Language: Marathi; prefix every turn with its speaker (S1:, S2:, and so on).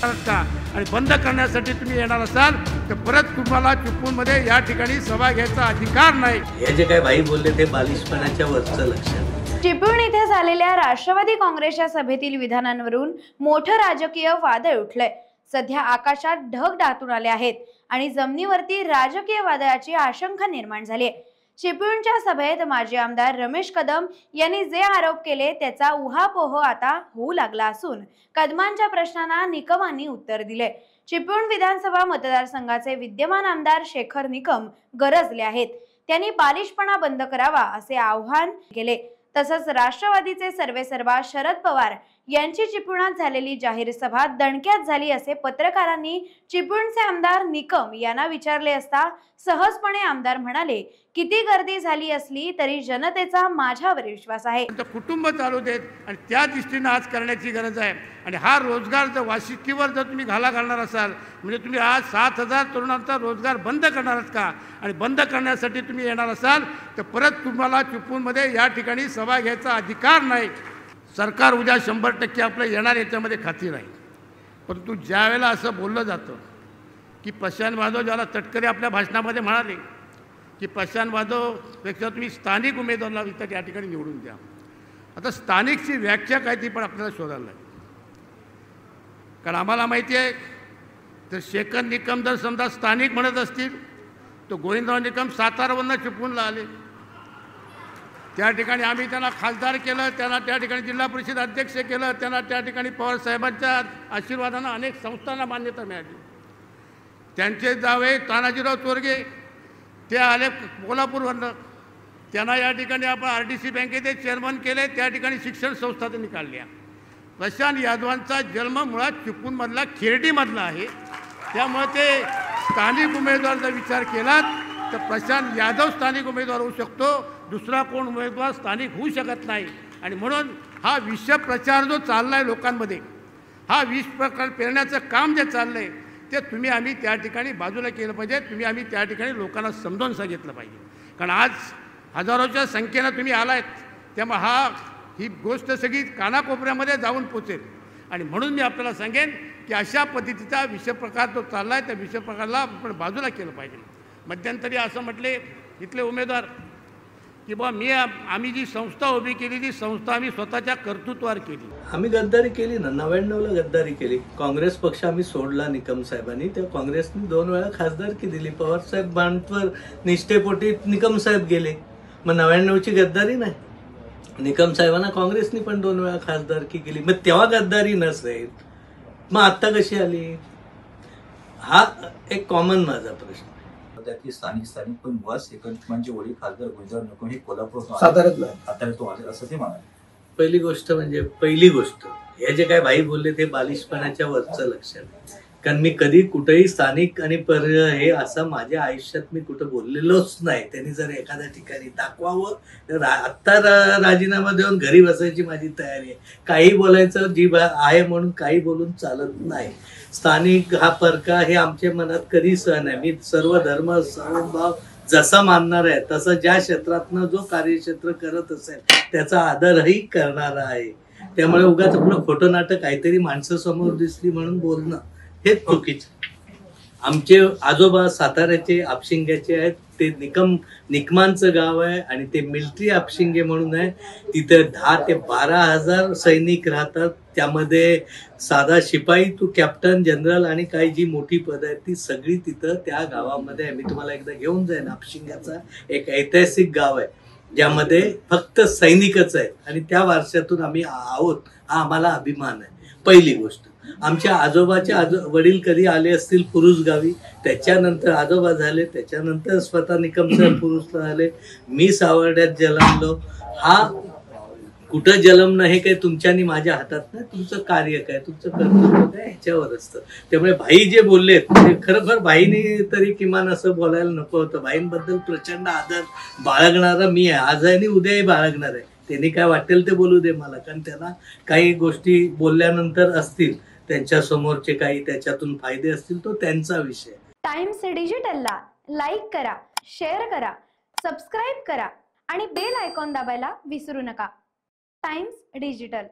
S1: का आणि बंद करण्यासाठी तुम्ही येणार असाल तर परत तुम्हाला चिपळूणमध्ये या ठिकाणी सभा घ्यायचा अधिकार नाही।
S2: हे जे काय भाई बोलले ते बालिशपणाच्या वरचं लक्षण।
S3: चिपळूण येथे झालेल्या राष्ट्रवादी काँग्रेसच्या सभेतील विधानांवरून मोठं राजकीय वादळ उठलंय। सध्या आकाशात ढग दाटून आले आहेत आणि जमिनीवरती राजकीय वादळाची आशंका निर्माण झाली आहे। चिपळूणच्या सभेत माजी आमदार रमेश कदम यांनी जे आरोप केले त्याचा उहापोह आता होऊ लागला असून कदमांच्या प्रश्नांना निकमांनी उत्तर दिले। चिपळूण विधानसभा मतदारसंघाचे विद्यमान आमदार शेखर निकम गरजले आहेत। त्यांनी बालिशपणा बंद करावा असे आवाहन केले। तसंच राष्ट्रवादीचे सर्वेसर्वा शरद पवार यांची चिपळूणात झालेली जाहीर सभा दणक्यात झाली असे पत्रकारांनी चिपळूणचे आमदार निकम यांना विचारले असता सहजपणे आमदार म्हणाले, किती गर्दी झाली असली तरी जनतेचा माझ्यावर विश्वास आहे।
S1: कुटुंब चालू देत आणि त्या दृष्टीने आज करण्याची गरज आहे। आणि हा रोजगार जर वाशिष्ठीवर जर तुम्ही घालणार असाल म्हणजे तुम्ही आज 7,000 तरुणांचा रोजगार बंद करणार आहात का आणि बंद करण्यासाठी तुम्ही येणार असाल तर परत तुम्हाला चिपळूणमध्ये या ठिकाणी सभा घ्यायचा अधिकार नाही। सरकार उद्या 100% आपलं येणार याच्यामध्ये खात्री नाही। परंतु ज्या वेळेला असं बोललं जातं की प्रशांत जाधव ज्याला तटकरे आपल्या भाषणामध्ये म्हणाले की प्रशांत जाधवपेक्षा तुम्ही स्थानिक उमेदवाराला इथं या ठिकाणी निवडून द्या। आता स्थानिकची व्याख्या काय ती पण आपल्याला शोधायला लागेल। कारण आम्हाला माहिती आहे तर शेखर निकम जर समजा स्थानिक म्हणत असतील तर गोविंदराव निकम सातारावरनं चिपळूणला आले। त्या ठिकाणी आम्ही त्यांना खासदार केलं, त्यांना त्या ठिकाणी जिल्हा परिषद अध्यक्ष केलं, त्यांना त्या ठिकाणी पवार साहेबांच्या आशीर्वादानं अनेक संस्थांना मान्यता मिळाली। त्यांचे जावे तानाजीराव चोरगे ते आले कोल्हापूरवरनं, त्यांना या ठिकाणी आपण RDC बँकेचे चेअरमन केले, त्या ठिकाणी शिक्षण संस्था त्यांनी काढल्या। प्रशांत यादवांचा जन्म मुळात चिपळूणमधला खिरडीमधला आहे, त्यामुळे ते स्थानिक उमेदवार जर विचार केलात तर प्रशांत यादव स्थानिक उमेदवार होऊ शकतो, दुसरा कोण उमेदवार स्थानिक होऊ शकत नाही। आणि म्हणून हा विष प्रचार जो चालला आहे लोकांमध्ये, हा विष प्रकार पेरण्याचं काम जे चाललं आहे ते तुम्ही आम्ही त्या ठिकाणी बाजूला केलं पाहिजे। आम्ही त्या ठिकाणी लोकांना समजावून सांगितलं पाहिजे। कारण आज हजारोच्या संख्येनं तुम्ही आलात, त्यामुळे ही गोष्ट सगळी कानाकोपऱ्यामध्ये जाऊन पोचेल। आणि म्हणून मी आपल्याला सांगेन की अशा पद्धतीचा विषप्रकार जो चालला आहे त्या विषप्रकारला आपण बाजूला केलं पाहिजे। मध्यंतरी असं म्हटले इथले उमेदवार की बाबा आम्ही जी संस्था उभी केली ती संस्था आम्ही स्वतःच्या कर्तृत्वावर केली।
S2: आम्ही गद्दारी केली ना, 99ला गद्दारी केली। काँग्रेस पक्ष आम्ही सोडला निकम साहेबांनी, त्या काँग्रेसने 2 वेळा खासदारकी दिली। पवार साहेब बांधवर निष्ठेपोटी निकम साहेब गेले, मग 99ची गद्दारी नाही। निकम साहेबांना काँग्रेसनी पण 2 वेळा खासदारकी केली, मग तेव्हा गद्दारी नसेल मग आता कशी आली? हा एक कॉमन माझा प्रश्न।
S4: त्यातली स्थानिक पण मुळात शेखर निकमांचे वडील खासदार गोविंदराव निकम हे कोल्हापूर साताऱ्यातून आले असं ते म्हणाले।
S2: पहिली गोष्ट हे जे काय भाई बोलले ते बालिशपणाच्या वरचं लक्षण। कारण मी कधी कुठेही स्थानिक आणि हे असं माझ्या आयुष्यात मी कुठं बोललेलोच नाही। त्यांनी जर एखाद्या ठिकाणी दाखवावं तर आत्ता राजीनामा देऊन घरी बसायची माझी तयारी आहे। काही बोलायचं जी आहे म्हणून काही बोलून चालत नाही। स्थानिक हा परका हे आमच्या मनात कधी सण आहे। मी सर्व धर्म समभाव जसा मानणार आहे तसं ज्या क्षेत्रातनं जो कार्यक्षेत्र करत असेल त्याचा आदरही करणारा आहे। त्यामुळे उगाच आपलं खोटं नाटक काहीतरी माणसं समोर दिसली म्हणून बोलणं हेच चुकीचं। आमचे आजोबा साताऱ्याचे आपशिंग्याचे आहेत, ते निकमांचं गाव आहे आणि ते मिलिटरी आपशिंगे म्हणून आहे। तिथे 10 ते 12,000 सैनिक राहतात, त्यामध्ये साधा शिपाई टू कॅप्टन जनरल आणि काही जी मोठी पद आहेत ती सगळी तिथं त्या गावामध्ये। मी तुम्हाला एकदा घेऊन जाईन। आपशिंग्याचा एक ऐतिहासिक गाव आहे ज्यामध्ये फक्त सैनिकच आहेत आणि त्या वारशातून आम्ही आहोत, हा आम्हाला अभिमान आहे। पहिली गोष्ट, आमच्या आजोबाचे वडील कधी आले असतील पुरुष गावी, त्याच्यानंतर आजोबा झाले, त्याच्यानंतर स्वतः निकम साहेब पुरुषला आले, मी सावर्ड्यात जन्मलो। हा कुठं जन्मणं हे काही तुमच्या आणि माझ्या हातात नाही, तुमचं कार्य काय, तुमचं कर्तव्य काय ह्याच्यावर असतं। त्यामुळे भाई जे बोललेत ते खरोखर भाईनी तरी किमान असं बोलायला नको होतं। भाईंबद्दल प्रचंड आदर बाळगणारा मी आहे, आज आणि उद्याही बाळगणार आहे। त्यांनी काय वाटेल ते बोलू दे मला, कारण त्यांना काही गोष्टी बोलल्यानंतर असतील त्यांच्या समोरचे काही त्याच्यातून फायदे असतील तो त्यांचा विषय।
S3: टाइम्स डिजिटलला लाईक करा, शेअर करा, सबस्क्राईब करा आणि बेल आयकॉन दाबायला विसरू नका। Times digital.